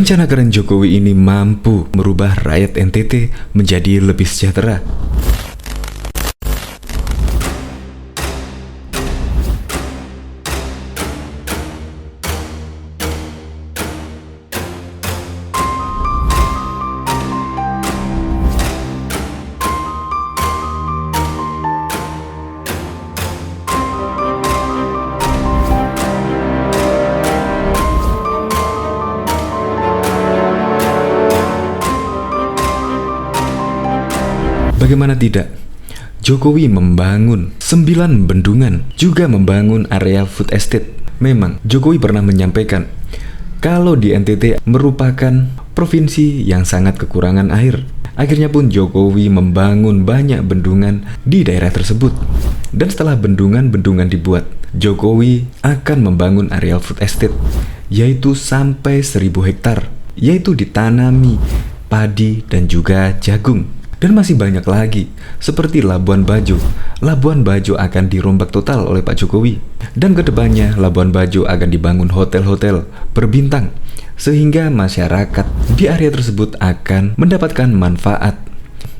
Rencana keren Jokowi ini mampu merubah rakyat NTT menjadi lebih sejahtera. Bagaimana tidak? Jokowi membangun 9 bendungan, juga membangun area food estate. Memang, Jokowi pernah menyampaikan kalau di NTT merupakan provinsi yang sangat kekurangan air. Akhirnya pun Jokowi membangun banyak bendungan di daerah tersebut. Dan setelah bendungan-bendungan dibuat, Jokowi akan membangun area food estate, yaitu sampai 1000 hektar, yaitu ditanami padi dan juga jagung. Dan masih banyak lagi, seperti Labuan Bajo. Labuan Bajo akan dirombak total oleh Pak Jokowi. Dan kedepannya Labuan Bajo akan dibangun hotel-hotel berbintang, sehingga masyarakat di area tersebut akan mendapatkan manfaat.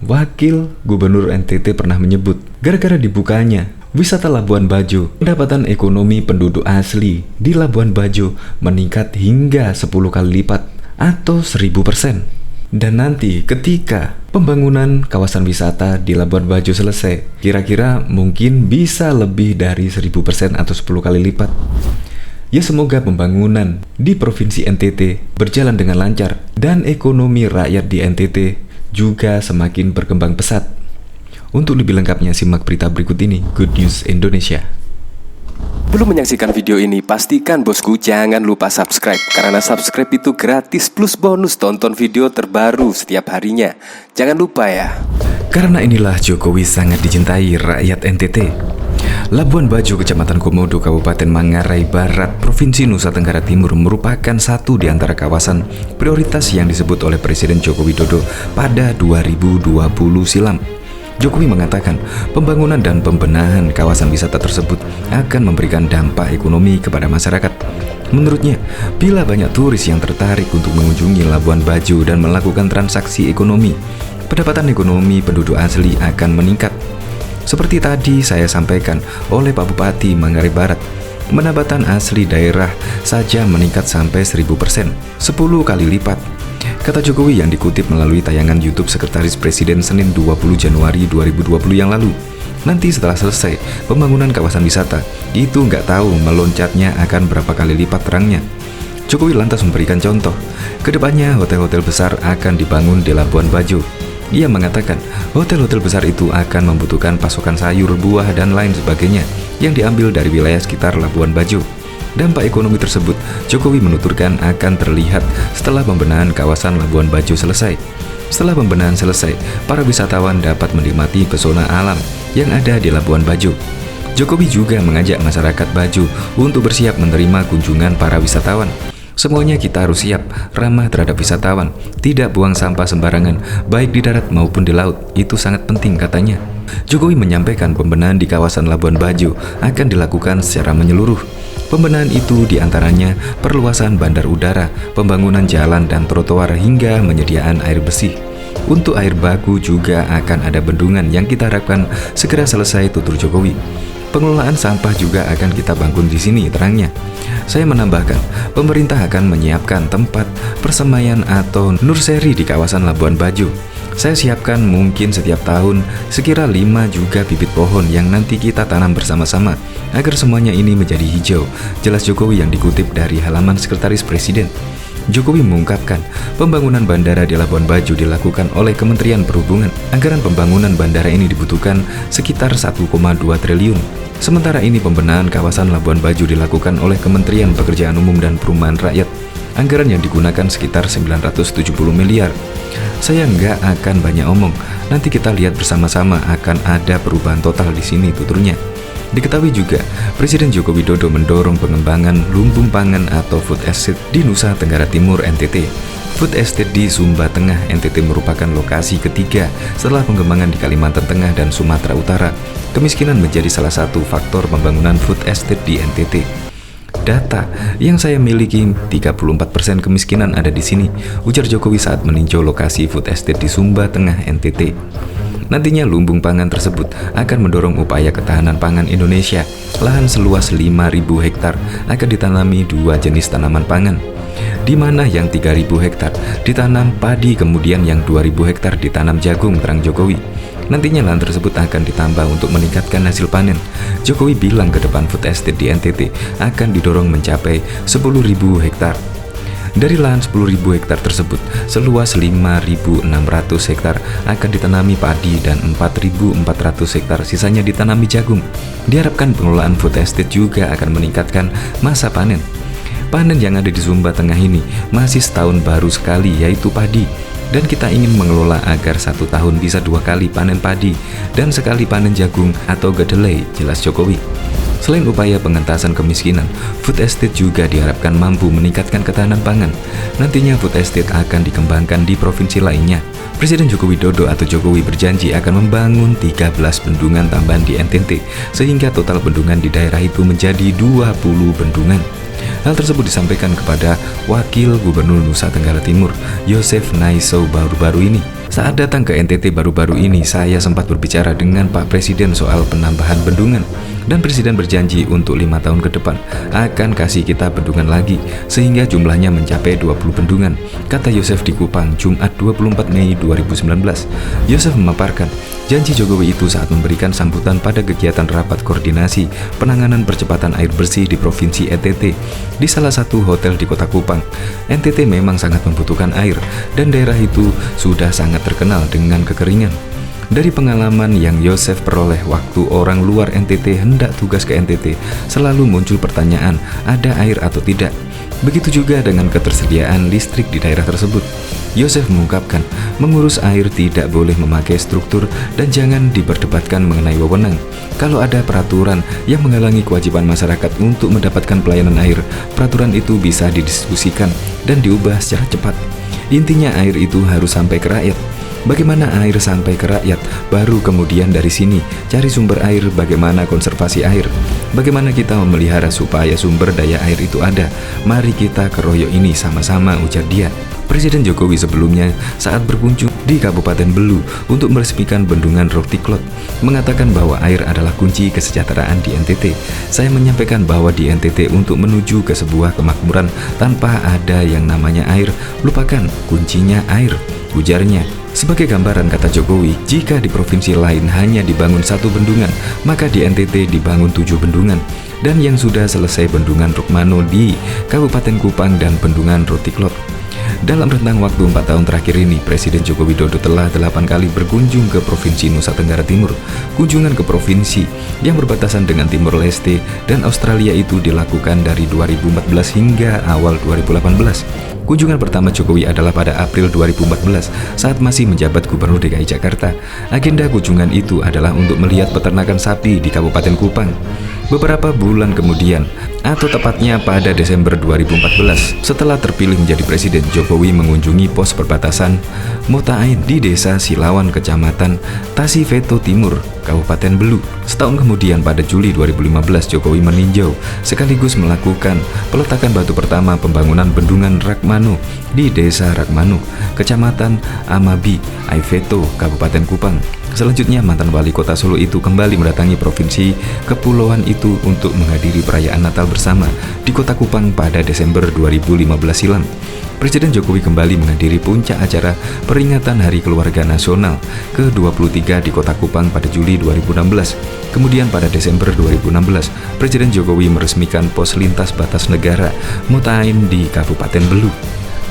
Wakil Gubernur NTT pernah menyebut, gara-gara dibukanya wisata Labuan Bajo, pendapatan ekonomi penduduk asli di Labuan Bajo meningkat hingga 10 kali lipat atau 1000%. Dan nanti ketika pembangunan kawasan wisata di Labuan Bajo selesai, kira-kira mungkin bisa lebih dari 1000% atau 10 kali lipat. Ya, semoga pembangunan di Provinsi NTT berjalan dengan lancar dan ekonomi rakyat di NTT juga semakin berkembang pesat. Untuk lebih lengkapnya simak berita berikut ini, Good News Indonesia. Belum menyaksikan video ini, pastikan bosku jangan lupa subscribe, karena subscribe itu gratis plus bonus tonton video terbaru setiap harinya. Jangan lupa ya. Karena inilah Jokowi sangat dicintai rakyat NTT. Labuan Bajo, Kecamatan Komodo, Kabupaten Manggarai Barat, Provinsi Nusa Tenggara Timur merupakan satu di antara kawasan prioritas yang disebut oleh Presiden Joko Widodo pada 2020 silam. Jokowi mengatakan pembangunan dan pembenahan kawasan wisata tersebut akan memberikan dampak ekonomi kepada masyarakat. Menurutnya, bila banyak turis yang tertarik untuk mengunjungi Labuan Bajo dan melakukan transaksi ekonomi, pendapatan ekonomi penduduk asli akan meningkat. Seperti tadi saya sampaikan oleh Pak Bupati Manggarai Barat, pendapatan asli daerah saja meningkat sampai 1000%, 10 kali lipat. Kata Jokowi yang dikutip melalui tayangan YouTube Sekretaris Presiden Senin 20 Januari 2020 yang lalu. Nanti setelah selesai pembangunan kawasan wisata, itu nggak tahu meloncat,nya akan berapa kali lipat terangnya. Jokowi lantas memberikan contoh, kedepannya hotel-hotel besar akan dibangun di Labuan Bajo. Ia mengatakan hotel-hotel besar itu akan membutuhkan pasokan sayur, buah, dan lain sebagainya yang diambil dari wilayah sekitar Labuan Bajo. Dampak ekonomi tersebut, Jokowi menuturkan akan terlihat setelah pembenahan kawasan Labuan Bajo selesai. Setelah pembenahan selesai, para wisatawan dapat menikmati pesona alam yang ada di Labuan Bajo. Jokowi juga mengajak masyarakat Bajo untuk bersiap menerima kunjungan para wisatawan. Semuanya kita harus siap, ramah terhadap wisatawan, tidak buang sampah sembarangan, baik di darat maupun di laut. Itu sangat penting, katanya. Jokowi menyampaikan pembenahan di kawasan Labuan Bajo akan dilakukan secara menyeluruh. Pembenahan itu diantaranya perluasan bandar udara, pembangunan jalan dan trotoar hingga penyediaan air bersih. Untuk air baku juga akan ada bendungan yang kita harapkan segera selesai, tutur Jokowi. Pengelolaan sampah juga akan kita bangun di sini, terangnya. Saya menambahkan, pemerintah akan menyiapkan tempat persemaian atau nursery di kawasan Labuan Bajo. Saya siapkan mungkin setiap tahun sekira 5 juga bibit pohon yang nanti kita tanam bersama-sama agar semuanya ini menjadi hijau, jelas Jokowi yang dikutip dari halaman Sekretaris Presiden. Jokowi mengungkapkan pembangunan bandara di Labuan Bajo dilakukan oleh Kementerian Perhubungan. Anggaran pembangunan bandara ini dibutuhkan sekitar 1,2 triliun. Sementara ini pembenahan kawasan Labuan Bajo dilakukan oleh Kementerian Pekerjaan Umum dan Perumahan Rakyat. Anggaran yang digunakan sekitar 970 miliar. Saya nggak akan banyak omong, nanti kita lihat bersama-sama akan ada perubahan total di sini, tuturnya. Diketahui juga, Presiden Joko Widodo mendorong pengembangan lumbung pangan atau food estate di Nusa Tenggara Timur NTT. Food estate di Sumba Tengah NTT merupakan lokasi ketiga setelah pengembangan di Kalimantan Tengah dan Sumatera Utara. Kemiskinan menjadi salah satu faktor pembangunan food estate di NTT. Data yang saya miliki, 34% kemiskinan ada di sini, ujar Jokowi saat meninjau lokasi food estate di Sumba Tengah, NTT. Nantinya lumbung pangan tersebut akan mendorong upaya ketahanan pangan Indonesia. Lahan seluas 5.000 hektar akan ditanami 2 jenis tanaman pangan, di mana yang 3.000 hektar ditanam padi, kemudian yang 2.000 hektar ditanam jagung, terang Jokowi. Nantinya lahan tersebut akan ditambah untuk meningkatkan hasil panen. Jokowi bilang ke depan food estate di NTT akan didorong mencapai 10.000 hektar. Dari lahan 10.000 hektar tersebut, seluas 5.600 hektar akan ditanami padi dan 4.400 hektar sisanya ditanami jagung. Diharapkan pengelolaan food estate juga akan meningkatkan masa panen. Panen yang ada di Sumba Tengah ini masih setahun baru sekali, yaitu padi. Dan kita ingin mengelola agar 1 tahun bisa 2 kali panen padi dan sekali panen jagung atau kedelai, jelas Jokowi. Selain upaya pengentasan kemiskinan, food estate juga diharapkan mampu meningkatkan ketahanan pangan. Nantinya food estate akan dikembangkan di provinsi lainnya. Presiden Joko Widodo atau Jokowi berjanji akan membangun 13 bendungan tambahan di NTT, sehingga total bendungan di daerah itu menjadi 20 bendungan. Hal tersebut disampaikan kepada Wakil Gubernur Nusa Tenggara Timur, Yosef Naiso, baru-baru ini. Saat datang ke NTT baru-baru ini, saya sempat berbicara dengan Pak Presiden soal penambahan bendungan. Dan Presiden berjanji untuk 5 tahun ke depan akan kasih kita bendungan lagi, sehingga jumlahnya mencapai 20 bendungan, kata Yosef di Kupang, Jumat 24 Mei 2019. Yosef memaparkan janji Jokowi itu saat memberikan sambutan pada kegiatan rapat koordinasi penanganan percepatan air bersih di Provinsi NTT di salah satu hotel di Kota Kupang. NTT memang sangat membutuhkan air dan daerah itu sudah sangat terkenal dengan kekeringan. Dari pengalaman yang Yosef peroleh waktu orang luar NTT hendak tugas ke NTT, selalu muncul pertanyaan, ada air atau tidak. Begitu juga dengan ketersediaan listrik di daerah tersebut. Yosef mengungkapkan, mengurus air tidak boleh memakai struktur dan jangan diperdebatkan mengenai wewenang. Kalau ada peraturan yang menghalangi kewajiban masyarakat untuk mendapatkan pelayanan air, peraturan itu bisa didiskusikan dan diubah secara cepat. Intinya air itu harus sampai ke rakyat. Bagaimana air sampai ke rakyat? Baru kemudian dari sini cari sumber air, bagaimana konservasi air, bagaimana kita memelihara supaya sumber daya air itu ada. Mari kita keroyok ini sama-sama, ujar dia. Presiden Jokowi sebelumnya saat berkunjung di Kabupaten Belu untuk meresmikan bendungan Roktiklot mengatakan bahwa air adalah kunci kesejahteraan di NTT. Saya menyampaikan bahwa di NTT untuk menuju ke sebuah kemakmuran tanpa ada yang namanya air, lupakan, kuncinya air, ujarnya. Sebagai gambaran, kata Jokowi, jika di provinsi lain hanya dibangun 1 bendungan, maka di NTT dibangun 7 bendungan. Dan yang sudah selesai bendungan Rukmano di Kabupaten Kupang dan bendungan Roktiklot. Dalam rentang waktu 4 tahun terakhir ini, Presiden Joko Widodo telah 8 kali berkunjung ke Provinsi Nusa Tenggara Timur. Kunjungan ke provinsi yang berbatasan dengan Timor Leste dan Australia itu dilakukan dari 2014 hingga awal 2018. Kunjungan pertama Jokowi adalah pada April 2014 saat masih menjabat Gubernur DKI Jakarta. Agenda kunjungan itu adalah untuk melihat peternakan sapi di Kabupaten Kupang. Beberapa bulan kemudian, atau tepatnya pada Desember 2014, setelah terpilih menjadi presiden, Jokowi mengunjungi pos perbatasan Motain di Desa Silawan, Kecamatan Tasifeto Timur, Kabupaten Belu. Setahun kemudian pada Juli 2015, Jokowi meninjau sekaligus melakukan peletakan batu pertama pembangunan bendungan Rakmano di Desa Rakmano, Kecamatan Amabi, Aifeto, Kabupaten Kupang. Selanjutnya, mantan wali kota Solo itu kembali mendatangi provinsi kepulauan itu untuk menghadiri perayaan Natal bersama di Kota Kupang pada Desember 2015 silam. Presiden Jokowi kembali menghadiri puncak acara peringatan Hari Keluarga Nasional ke-23 di Kota Kupang pada Juli 2016. Kemudian pada Desember 2016, Presiden Jokowi meresmikan pos lintas batas negara Motain di Kabupaten Belu.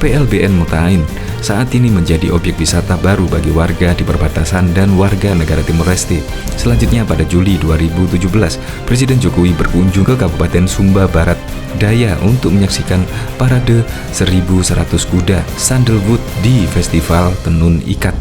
PLBN Motain saat ini menjadi objek wisata baru bagi warga di perbatasan dan warga negara Timor Leste. Selanjutnya pada Juli 2017, Presiden Jokowi berkunjung ke Kabupaten Sumba Barat Daya untuk menyaksikan parade 1.100 kuda Sandalwood di Festival Tenun Ikat.